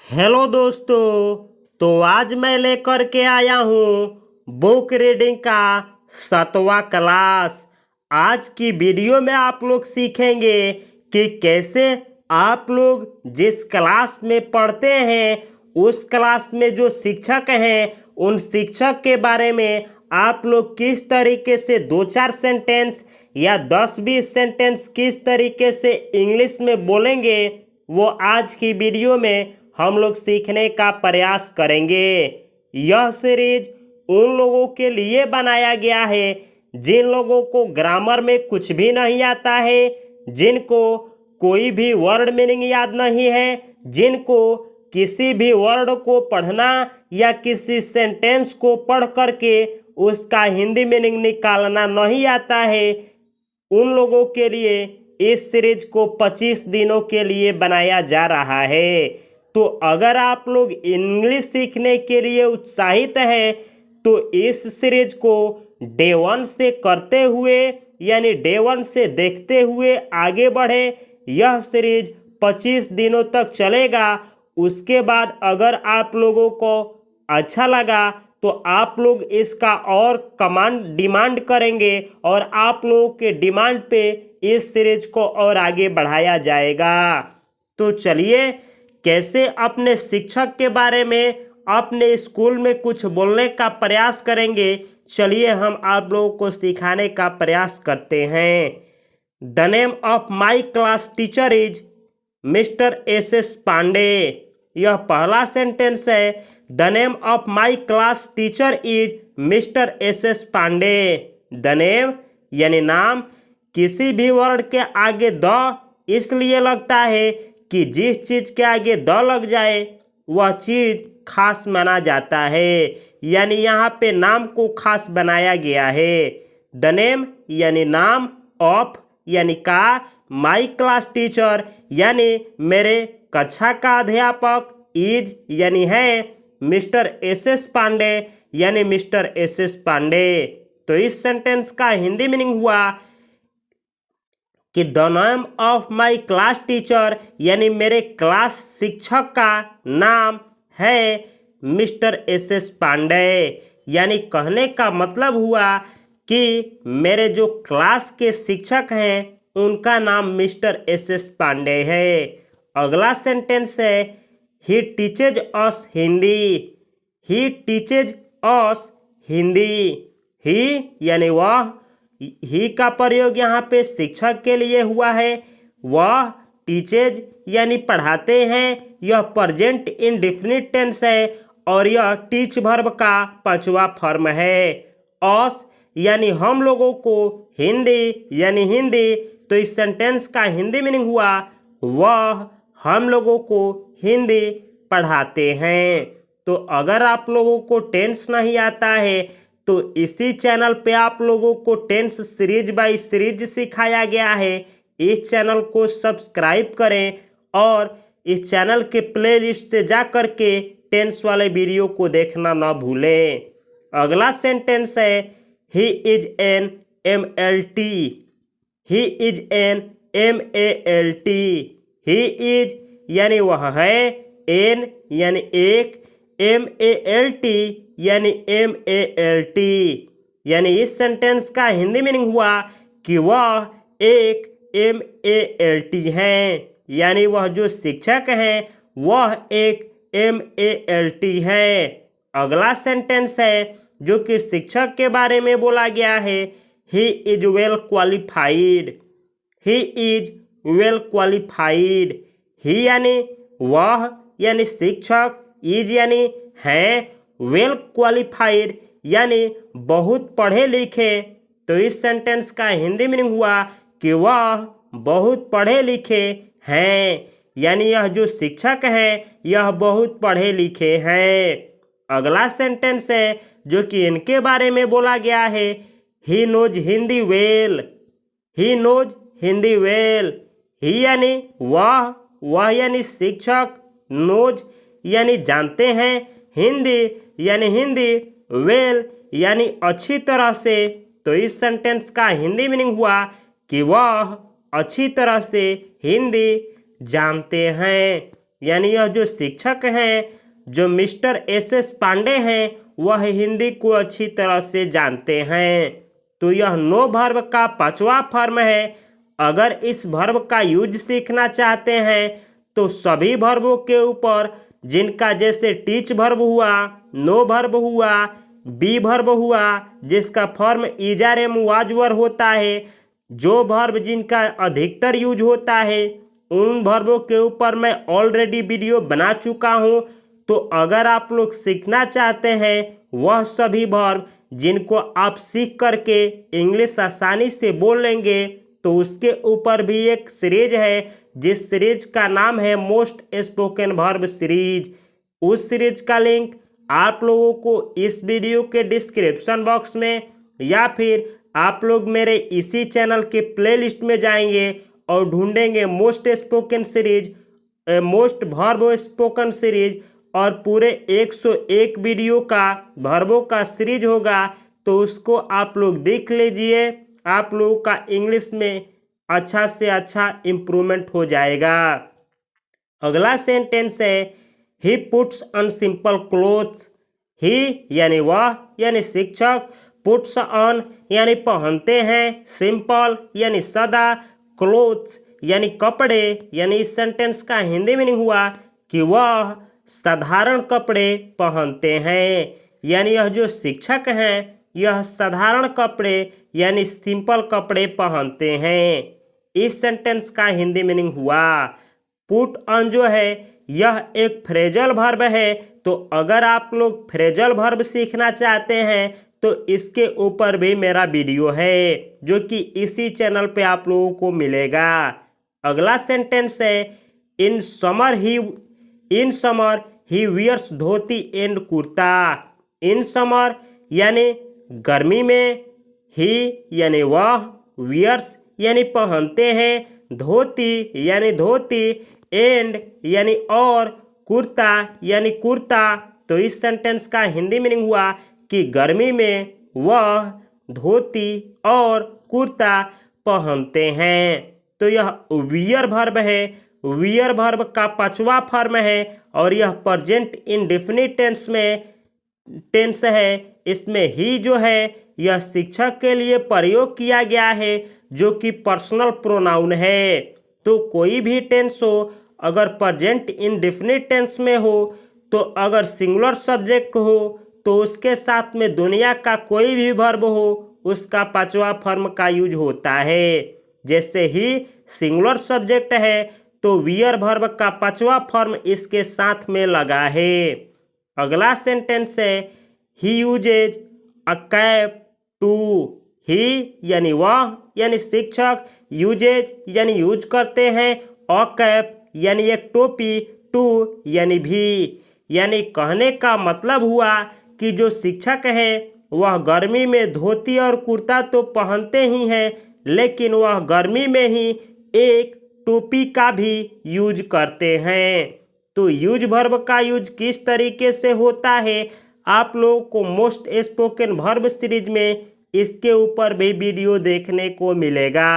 Hello दोस्तों। तो आज मैं लेकर के आया हूँ बुक रीडिंग का 7वां क्लास। आज की वीडियो में आप लोग सीखेंगे कि कैसे आप लोग जिस क्लास में पढ़ते हैं उस क्लास में जो शिक्षक हैं उन शिक्षक के बारे में आप लोग किस तरीके से 2-4 सेंटेंस या 10-20 सेंटेंस किस तरीके से इंग्लिश में बोलेंगे, वो आज की वीडियो में हम लोग सीखने का प्रयास करेंगे। यह सीरीज उन लोगों के लिए बनाया गया है जिन लोगों को ग्रामर में कुछ भी नहीं आता है, जिनको कोई भी वर्ड मीनिंग याद नहीं है, जिनको किसी भी वर्ड को पढ़ना या किसी सेंटेंस को पढ़ करके उसका हिंदी मीनिंग निकालना नहीं आता है। उन लोगों के लिए इस सीरीज को 25 दिनों के लिए बनाया जा रहा है। तो अगर आप लोग इंग्लिश सीखने के लिए उत्साहित हैं तो इस सीरीज को डे 1 से करते हुए यानी डे 1 से देखते हुए आगे बढ़े। यह सीरीज 25 दिनों तक चलेगा। उसके बाद अगर आप लोगों को अच्छा लगा तो आप लोग इसका और डिमांड करेंगे और आप लोगों के डिमांड पे इस सीरीज को और आगे बढ़ाया जाएगा। तो चलिए कैसे अपने शिक्षक के बारे में अपने स्कूल में कुछ बोलने का प्रयास करेंगे, चलिए हम आप लोगों को सिखाने का प्रयास करते हैं। The name of my class teacher is mister S Pandey. यह पहला सेंटेंस है। The name of my class teacher is mister S Pandey. The name यानी नाम। किसी भी वर्ड के आगे द इसलिए लगता है कि जिस चीज के आगे द लग जाए वह चीज खास माना जाता है, यानी यहाँ पे नाम को खास बनाया गया है। द नेम यानी नाम, ऑफ यानी का, माई क्लास टीचर यानी मेरे कक्षा का अध्यापक, इज यानी है, मिस्टर एस पांडे यानी मिस्टर एस पांडे। तो इस सेंटेंस का हिंदी मीनिंग हुआ कि the name of my class teacher यानी मेरे क्लास शिक्षक का नाम है मिस्टर एस पांडे। यानी कहने का मतलब हुआ कि मेरे जो क्लास के शिक्षक हैं उनका नाम मिस्टर एस पांडे है। अगला सेंटेंस है ही टीचेज अस हिंदी। ही टीचेज अस हिंदी। ही यानी वह, ही का प्रयोग यहाँ पे शिक्षक के लिए हुआ है। वह टीचेज यानी पढ़ाते हैं। यह प्रेजेंट इंडेफिनिट टेंस है और यह टीच वर्ब का 5वां फॉर्म है। अस यानी हम लोगों को, हिंदी यानी हिंदी। तो इस सेंटेंस का हिंदी मीनिंग हुआ वह हम लोगों को हिंदी पढ़ाते हैं। तो अगर आप लोगों को टेंस नहीं आता है तो इसी चैनल पे आप लोगों को टेंस सीरीज बाय सीरीज सिखाया गया है। इस चैनल को सब्सक्राइब करें और इस चैनल के प्लेलिस्ट से जा कर के टेंस वाले वीडियो को देखना ना भूलें। अगला सेंटेंस है he is N MLT। He is N MALT। He is यानी वह है, एन यानी एक, MALT यानी MALT। यानी इस सेंटेंस का हिंदी मीनिंग हुआ कि वह एक MALT हैं, यानी वह जो शिक्षक हैं वह एक MALT है। अगला सेंटेंस है जो कि शिक्षक के बारे में बोला गया है he is well qualified. He is well qualified. He यानी वह यानी शिक्षक, इज यानी हैं, वेल क्वालिफाइड यानी बहुत पढ़े लिखे। तो इस सेंटेंस का हिंदी मीनिंग हुआ कि वह बहुत पढ़े लिखे हैं, यानी यह जो शिक्षक हैं यह बहुत पढ़े लिखे हैं। अगला सेंटेंस है जो कि इनके बारे में बोला गया है he knows Hindi well. He knows Hindi well. He यानी वह यानी शिक्षक, नोज यानी जानते हैं, हिंदी यानी हिंदी, वेल यानी अच्छी तरह से। तो इस सेंटेंस का हिंदी मीनिंग हुआ कि वह अच्छी तरह से हिंदी जानते हैं, यानी यह जो शिक्षक हैं, जो मिस्टर एस पांडे हैं, वह हिंदी को अच्छी तरह से जानते हैं। तो यह नो वर्ब का 5वां फॉर्म है। अगर इस वर्ब का यूज सीखना चाहते हैं तो सभी वर्बों के ऊपर, जिनका जैसे टीच वर्ब हुआ, नो वर्ब हुआ, बी वर्ब हुआ जिसका फॉर्म इजर एम वाजवर होता है, जो वर्ब जिनका अधिकतर यूज होता है, उन वर्बों के ऊपर मैं ऑलरेडी वीडियो बना चुका हूं। तो अगर आप लोग सीखना चाहते हैं वह सभी वर्ब जिनको आप सीख करके इंग्लिश आसानी से बोल लेंगे, तो उसके ऊपर भी एक सीरीज है जिस सीरीज का नाम है मोस्ट स्पोकन वर्ब सीरीज। उस सीरीज का लिंक आप लोगों को इस वीडियो के डिस्क्रिप्शन बॉक्स में, या फिर आप लोग मेरे इसी चैनल के प्लेलिस्ट में जाएंगे और ढूंढेंगे most spoken series, most verb spoken series, और पूरे 101 वीडियो का वर्बों का सीरीज होगा। तो उसको आप लोग देख लीजिए, आप लोगों का इंग्लिश में अच्छा से अच्छा इम्प्रूवमेंट हो जाएगा। अगला सेंटेंस है he puts on simple clothes. He यानी वह यानी शिक्षक, पुट्स ऑन यानी पहनते हैं, सिंपल यानी सादा, क्लोथ्स यानी कपड़े, यानी इस सेंटेंस का हिंदी मीनिंग हुआ कि वह साधारण कपड़े पहनते हैं। यानी यह जो शिक्षक हैं यह साधारण कपड़े यानी सिंपल कपड़े पहनते हैं। इस सेंटेंस का हिंदी मीनिंग हुआ पुट ऑन जो है यह एक फ्रेजल वर्ब है। तो अगर आप लोग फ्रेजल वर्ब सीखना चाहते हैं तो इसके ऊपर भी मेरा वीडियो है जो कि इसी चैनल पे आप लोगों को मिलेगा। अगला सेंटेंस है in summer he wears dhoti and kurta. In summer यानी गर्मी में, ही यानी वह, वियर्स यानी पहनते हैं, धोती यानी धोती, एंड यानी और, कुर्ता यानी कुर्ता। तो इस सेंटेंस का हिंदी मीनिंग हुआ कि गर्मी में वह धोती और कुर्ता पहनते हैं। तो यह वियर वर्ब है। वियर वर्ब का 5वां फॉर्म है और यह प्रेजेंट इंडेफिनिट टेंस है। इसमें ही जो है यह शिक्षक के लिए प्रयोग किया गया है जो कि पर्सनल प्रोनाउन है। तो कोई भी टेंस हो, अगर प्रेजेंट इंडेफिनिट टेंस में हो, तो अगर सिंगुलर सब्जेक्ट हो तो उसके साथ में दुनिया का कोई भी वर्ब हो उसका 5वां फॉर्म का यूज होता है। जैसे ही सिंगुलर सब्जेक्ट है तो वियर वर्ब का 5वां फॉर्म इसके साथ में लगा है। अगला सेंटेंस है ही यूजेज अ कैप टू। ही यानी वह यानी शिक्षक, यूजेज यानी यूज करते हैं, अ कैप यानी एक टोपी, टू यानी भी। यानी कहने का मतलब हुआ कि जो शिक्षक है वह गर्मी में धोती और कुर्ता तो पहनते ही हैं, लेकिन वह गर्मी में ही एक टोपी का भी यूज करते हैं। तो यूज वर्ब का यूज किस तरीके से होता है आप लोगों को मोस्ट स्पोकन वर्ब सीरीज में इसके ऊपर भी वीडियो देखने को मिलेगा।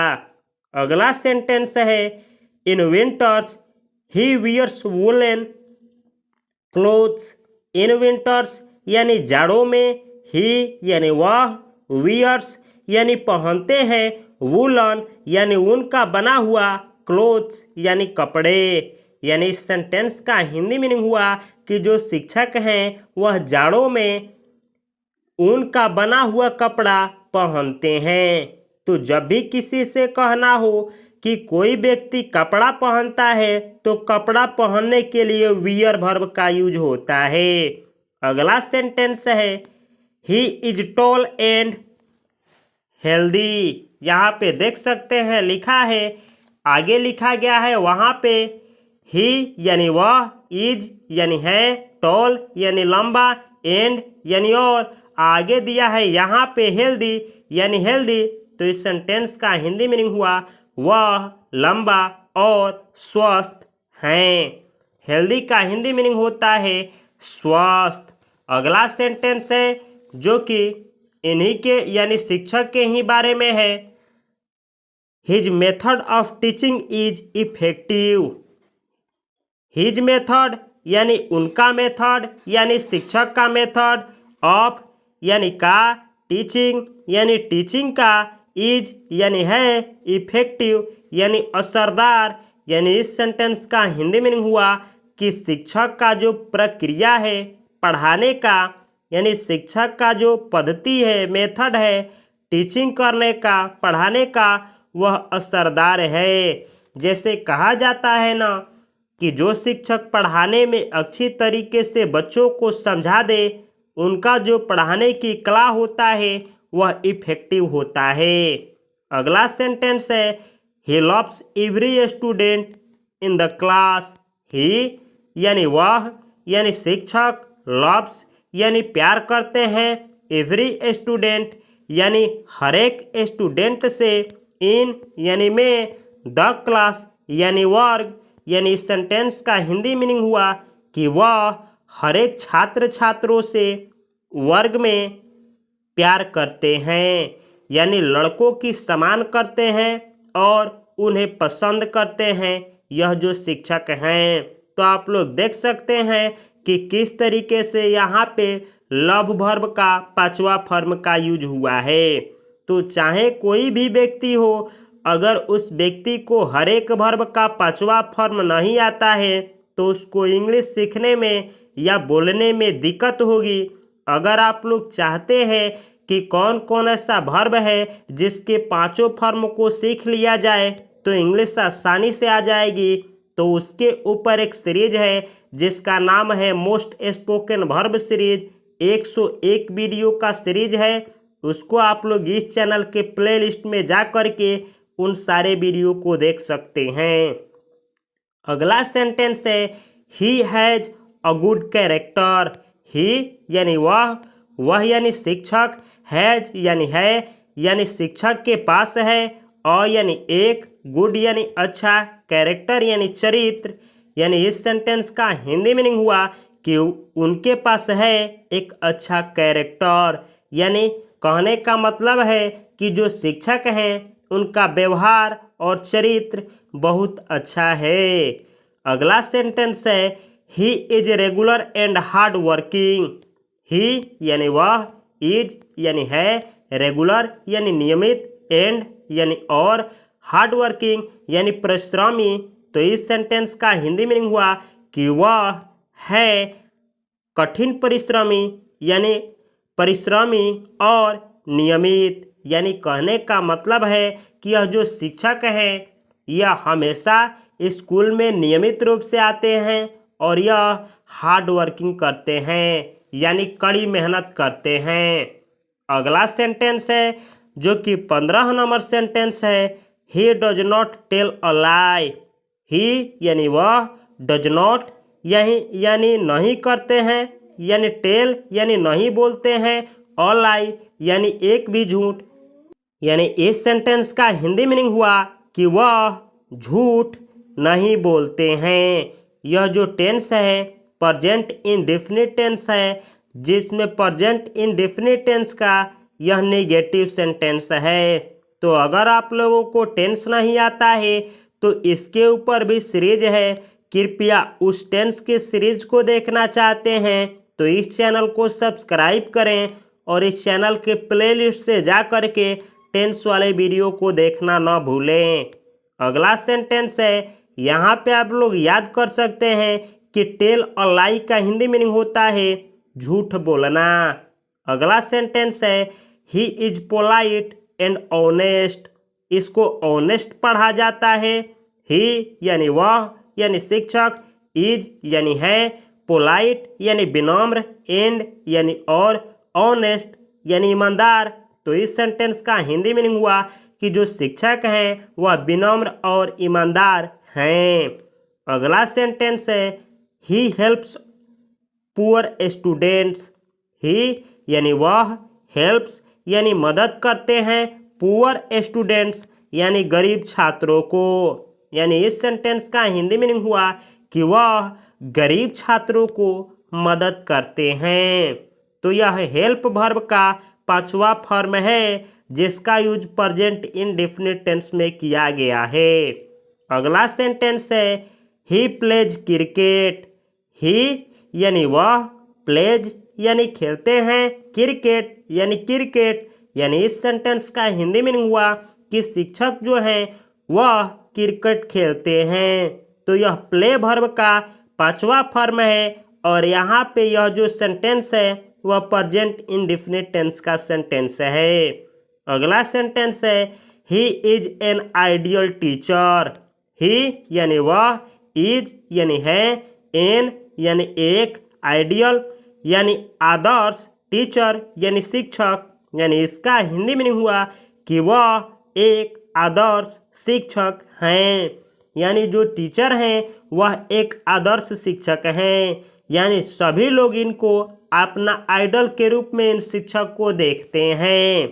अगला सेंटेंस है in winters he wears woollen clothes. In winters यानी जाड़ों में, ही यानी वह, वियर्स यानी पहनते हैं, वुलन यानी ऊन का बना हुआ, क्लोथ्स यानी कपड़े। यानी इस सेंटेंस का हिंदी मीनिंग हुआ कि जो शिक्षक हैं वह जाड़ों में ऊन का बना हुआ कपड़ा पहनते हैं। तो जब भी किसी से कहना हो कि कोई व्यक्ति कपड़ा पहनता है तो कपड़ा पहनने के लिए वियर वर्ब का यूज होता है। अगला सेंटेंस है he is tall and healthy. यहाँ पे देख सकते हैं लिखा है, आगे लिखा गया है वहाँ पे ही यानी वह, इज यानी है, टॉल यानी लंबा, एंड यानी और, आगे दिया है यहाँ पे हेल्दी यानी हेल्दी। तो इस सेंटेंस का हिंदी मीनिंग हुआ वह लंबा और स्वस्थ हैं। हेल्दी का हिंदी मीनिंग होता है स्वस्थ। अगला सेंटेंस है जो कि इन्हीं के यानी शिक्षक के ही बारे में है his method of teaching is effective. His method यानी उनका मेथड यानी शिक्षक का मेथड, ऑफ यानी का, टीचिंग यानी टीचिंग का, इज यानी है, इफेक्टिव यानी असरदार। यानी इस सेंटेंस का हिंदी मीनिंग हुआ कि शिक्षक का जो प्रक्रिया है पढ़ाने का, यानी शिक्षक का जो पद्धति है, मेथड है टीचिंग करने का, पढ़ाने का, वह असरदार है। जैसे कहा जाता है ना कि जो शिक्षक पढ़ाने में अच्छी तरीके से बच्चों को समझा दे, उनका जो पढ़ाने की कला होता है वह इफेक्टिव होता है। अगला सेंटेंस है he loves every student in the class. He यानी वह यानी शिक्षक, लव्स यानी प्यार करते हैं, एवरी स्टूडेंट यानी हर एक स्टूडेंट से, इन यानी में, द क्लास यानी वर्ग। यानी इस सेंटेंस का हिंदी मीनिंग हुआ कि वह हर एक छात्र छात्रों से वर्ग में प्यार करते हैं, यानी लड़कों की सम्मान करते हैं और उन्हें पसंद करते हैं, यह जो शिक्षक हैं। तो आप लोग देख सकते हैं कि किस तरीके से यहाँ पे लव वर्ब का पांचवा फॉर्म का यूज हुआ है। तो चाहे कोई भी व्यक्ति हो, अगर उस व्यक्ति को हर एक वर्ब का पांचवा फॉर्म नहीं आता है तो उसको इंग्लिश सीखने में या बोलने में दिक्कत होगी। अगर आप लोग चाहते हैं कि कौन कौन ऐसा वर्ब है जिसके पांचों फॉर्म को सीख लिया जाए तो इंग्लिश आसानी से आ जाएगी, तो उसके ऊपर एक सीरीज है जिसका नाम है most spoken verb series. 101 video का सीरीज है, उसको आप लोग इस चैनल के प्लेलिस्ट में जा करके उन सारे वीडियो को देख सकते हैं। अगला सेंटेंस है he has a good character. He यानी वह यानी शिक्षक, हैज़ यानी है, यानी शिक्षक के पास है, और यानी एक, गुड यानी अच्छा, कैरेक्टर यानी चरित्र। यानी इस सेंटेंस का हिंदी मीनिंग हुआ कि उनके पास है एक अच्छा कैरेक्टर। यानी कहने का मतलब है कि जो शिक्षक हैं उनका व्यवहार और चरित्र बहुत अच्छा है। अगला सेंटेंस है he is regular and hard working. He यानी वह, इज यानी है, रेगुलर यानी नियमित, एंड यानी और, हार्ड वर्किंग यानी परिश्रमी। तो इस सेंटेंस का हिंदी मीनिंग हुआ कि वह है कठिन परिश्रमी, यानी परिश्रमी और नियमित। यानी कहने का मतलब है कि यह जो शिक्षक है यह हमेशा स्कूल में नियमित रूप से आते हैं और यह हार्ड वर्किंग करते हैं, यानी कड़ी मेहनत करते हैं। अगला सेंटेंस है जो कि 15 नंबर सेंटेंस है he does not tell a lie. He यानी वह, डज नॉट यानी नहीं करते हैं, यानी टेल यानी नहीं बोलते हैं, अ लाई यानी एक भी झूठ। यानी इस सेंटेंस का हिंदी मीनिंग हुआ कि वह झूठ नहीं बोलते हैं। यह जो टेंस है प्रेजेंट इंडेफिनिट टेंस है, जिसमें प्रेजेंट इंडेफिनिट टेंस का यह नेगेटिव सेंटेंस है। तो अगर आप लोगों को टेंस नहीं आता है तो इसके ऊपर भी सीरीज है, कृपया उस टेंस के सीरीज को देखना चाहते हैं तो इस चैनल को सब्सक्राइब करें और इस चैनल के प्लेलिस्ट से जा कर के टेंस वाले वीडियो को देखना न भूलें। अगला सेंटेंस है, यहाँ पे आप लोग याद कर सकते हैं कि टेल अ लाई का हिंदी मीनिंग होता है झूठ बोलना। अगला सेंटेंस है he is polite and honest. इसको ऑनेस्ट पढ़ा जाता है। ही यानी वह यानी शिक्षक, इज यानी है, पोलाइट यानी विनम्र, एंड यानी और, ऑनेस्ट यानी ईमानदार। तो इस सेंटेंस का हिंदी मीनिंग हुआ कि जो शिक्षक हैं वह विनम्र और ईमानदार हैं। अगला सेंटेंस है ही हेल्प्स पुअर स्टूडेंट्स। ही यानी वह, हेल्प्स यानी मदद करते हैं, पुअर स्टूडेंट्स यानी गरीब छात्रों को। यानी इस सेंटेंस का हिंदी मीनिंग हुआ कि वह गरीब छात्रों को मदद करते हैं। तो यह हेल्प वर्ब का पांचवा फॉर्म है जिसका यूज प्रेजेंट इंडेफिनिट टेंस में किया गया है। अगला सेंटेंस है ही प्लेज क्रिकेट। ही यानी वह, प्लेज यानी खेलते हैं, क्रिकेट यानी क्रिकेट। यानी इस सेंटेंस का हिंदी मीनिंग हुआ कि शिक्षक जो हैं वह क्रिकेट खेलते हैं। तो यह प्ले वर्ब का 5वां फॉर्म है और यहाँ पे यह जो सेंटेंस है वह प्रेजेंट इंडेफिनिट टेंस का सेंटेंस है। अगला सेंटेंस है he is an ideal teacher. He यानी वह, इज यानी है, एन यानी एक, आइडियल यानी आदर्श, टीचर यानी शिक्षक। यानी इसका हिंदी मीनिंग हुआ कि वह एक आदर्श शिक्षक हैं। यानी जो टीचर हैं वह एक आदर्श शिक्षक हैं। यानी सभी लोग इनको अपना आइडल के रूप में इन शिक्षक को देखते हैं।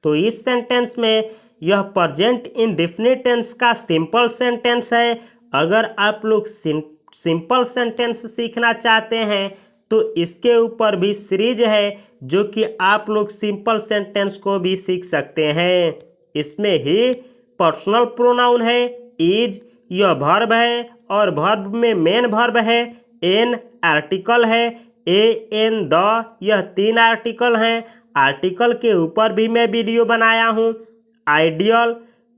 तो इस सेंटेंस में यह प्रेजेंट इंडेफिनिट टेंस का सिंपल सेंटेंस है। अगर आप लोग सिंपल सेंटेंस सीखना चाहते हैं तो इसके ऊपर भी सीरीज है जो कि आप लोग सिंपल सेंटेंस को भी सीख सकते हैं। इसमें ही पर्सनल प्रोनाउन है, इज यह वर्ब है और वर्ब में मेन वर्ब है, एन आर्टिकल है, ए एन द यह 3 आर्टिकल हैं। आर्टिकल के ऊपर भी मैं वीडियो बनाया हूँ। आइडियल,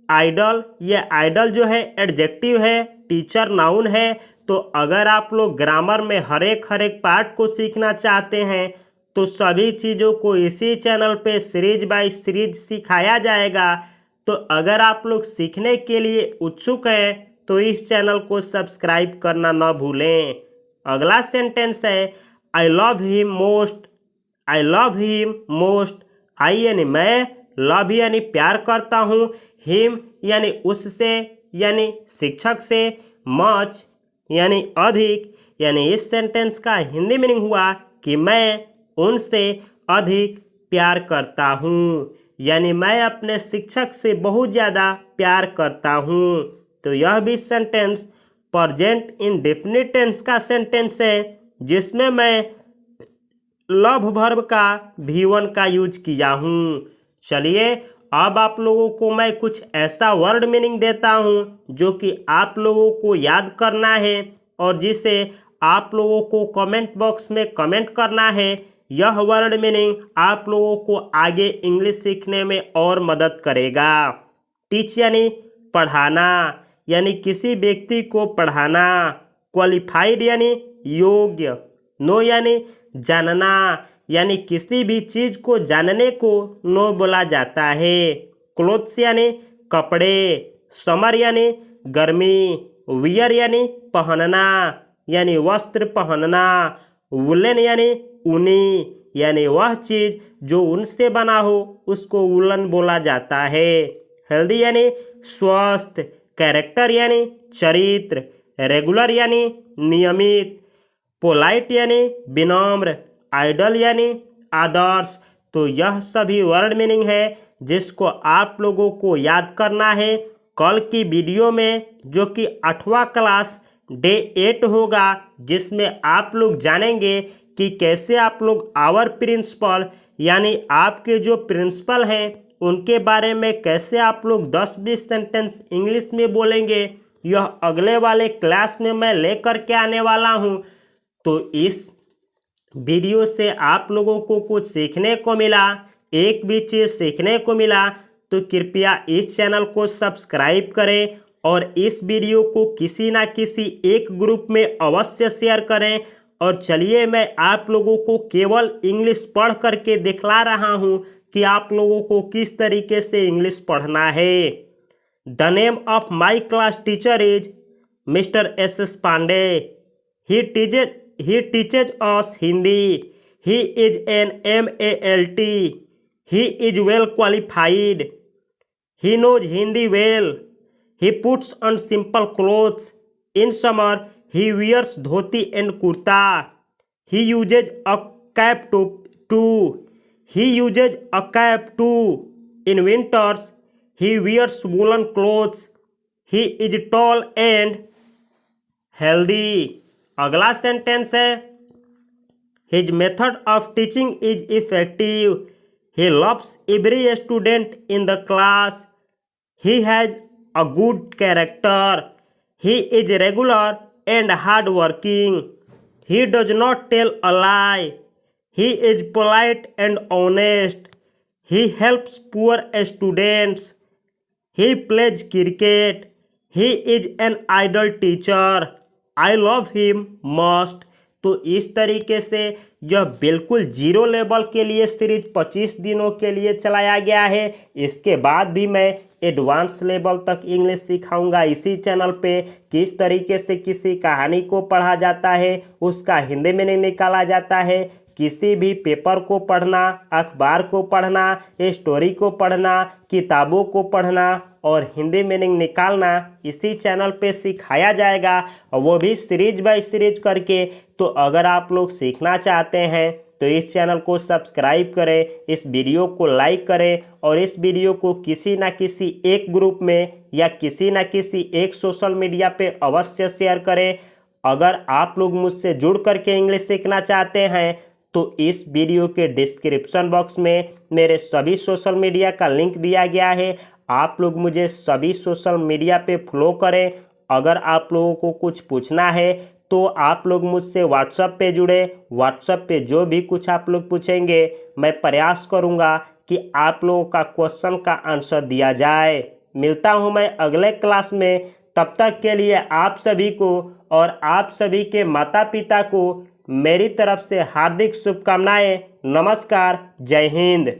आइडल, यह आइडल जो है एडजेक्टिव है, टीचर नाउन है। तो अगर आप लोग ग्रामर में हर एक पार्ट को सीखना चाहते हैं तो सभी चीज़ों को इसी चैनल पे सीरीज बाय सीरीज सिखाया जाएगा। तो अगर आप लोग सीखने के लिए उत्सुक हैं तो इस चैनल को सब्सक्राइब करना न भूलें। अगला सेंटेंस है I love him most. I love him most. I यानी मैं, लव यानी प्यार करता हूँ, हिम यानी उससे यानी शिक्षक से, मच यानी अधिक। यानी इस सेंटेंस का हिंदी मीनिंग हुआ कि मैं उनसे अधिक प्यार करता हूँ। यानी मैं अपने शिक्षक से बहुत ज़्यादा प्यार करता हूँ। तो यह भी सेंटेंस प्रेजेंट इंडेफिनिट टेंस का सेंटेंस है जिसमें मैं लव वर्ब का V1 का यूज किया हूँ। चलिए अब आप लोगों को मैं कुछ ऐसा वर्ड मीनिंग देता हूँ जो कि आप लोगों को याद करना है और जिसे आप लोगों को कमेंट बॉक्स में कमेंट करना है। यह वर्ड मीनिंग आप लोगों को आगे इंग्लिश सीखने में और मदद करेगा। टीच यानी पढ़ाना, यानी किसी व्यक्ति को पढ़ाना। क्वालिफाइड यानी योग्य। नो यानी जानना, यानी किसी भी चीज़ को जानने को नो बोला जाता है। क्लोथ्स यानी कपड़े। समर यानी गर्मी। वियर यानी पहनना, यानी वस्त्र पहनना। वुलन यानी ऊनी, यानी वह चीज़ जो ऊन से बना हो उसको वुलन बोला जाता है। हेल्दी यानी स्वस्थ। कैरेक्टर यानी चरित्र। रेगुलर यानी नियमित। पोलाइट यानी विनम्र। आइडल यानी आदर्श। तो यह सभी वर्ड मीनिंग है जिसको आप लोगों को याद करना है। कल की वीडियो में जो कि 8वां क्लास डे 8 होगा जिसमें आप लोग जानेंगे कि कैसे आप लोग आवर प्रिंसिपल यानी आपके जो प्रिंसिपल हैं उनके बारे में कैसे आप लोग 10-20 सेंटेंस इंग्लिश में बोलेंगे। यह अगले वाले क्लास में मैं लेकर के आने वाला हूँ। तो इस वीडियो से आप लोगों को कुछ सीखने को मिला, एक भी चीज़ सीखने को मिला तो कृपया इस चैनल को सब्सक्राइब करें और इस वीडियो को किसी ना किसी एक ग्रुप में अवश्य शेयर करें। और चलिए मैं आप लोगों को केवल इंग्लिश पढ़ करके दिखला रहा हूँ कि आप लोगों को किस तरीके से इंग्लिश पढ़ना है। The name of my class teacher is mister S.S. Pandey. He teaches us Hindi. He is an MALT. He is well qualified. He knows Hindi well. He puts on simple clothes. In summer, he wears dhoti and kurta. He uses a cap too. He uses a cap too. In winters, he wears woolen clothes. He is tall and healthy. अगला sentence है his method of teaching is effective. He loves every student in the class. He has a good character. He is regular and hardworking. He does not tell a lie. He is polite and honest. He helps poor students. He plays cricket. He is an idol teacher. I love him most. तो इस तरीके से यह बिल्कुल zero level के लिए सिर्फ 25 दिनों के लिए चलाया गया है। इसके बाद भी मैं एडवांस लेवल तक इंग्लिश सिखाऊंगा इसी चैनल पे। किस तरीके से किसी कहानी को पढ़ा जाता है, उसका हिंदी मीनिंग निकाला जाता है, किसी भी पेपर को पढ़ना, अखबार को पढ़ना, स्टोरी को पढ़ना, किताबों को पढ़ना और हिंदी मीनिंग निकालना इसी चैनल पे सिखाया जाएगा, और वो भी सीरीज बाय सीरीज करके। तो अगर आप लोग सीखना चाहते हैं तो इस चैनल को सब्सक्राइब करें, इस वीडियो को लाइक करें और इस वीडियो को किसी ना किसी एक ग्रुप में या किसी ना किसी एक सोशल मीडिया पे अवश्य शेयर करें। अगर आप लोग मुझसे जुड़ करके इंग्लिश सीखना चाहते हैं तो इस वीडियो के डिस्क्रिप्शन बॉक्स में मेरे सभी सोशल मीडिया का लिंक दिया गया है। आप लोग मुझे सभी सोशल मीडिया पे फॉलो करें। अगर आप लोगों को कुछ पूछना है तो आप लोग मुझसे व्हाट्सएप पे जुड़े। व्हाट्सएप पे जो भी कुछ आप लोग पूछेंगे मैं प्रयास करूँगा कि आप लोगों का क्वेश्चन का आंसर दिया जाए। मिलता हूँ मैं अगले क्लास में। तब तक के लिए आप सभी को और आप सभी के माता पिता को मेरी तरफ से हार्दिक शुभकामनाएं। नमस्कार, जय हिंद।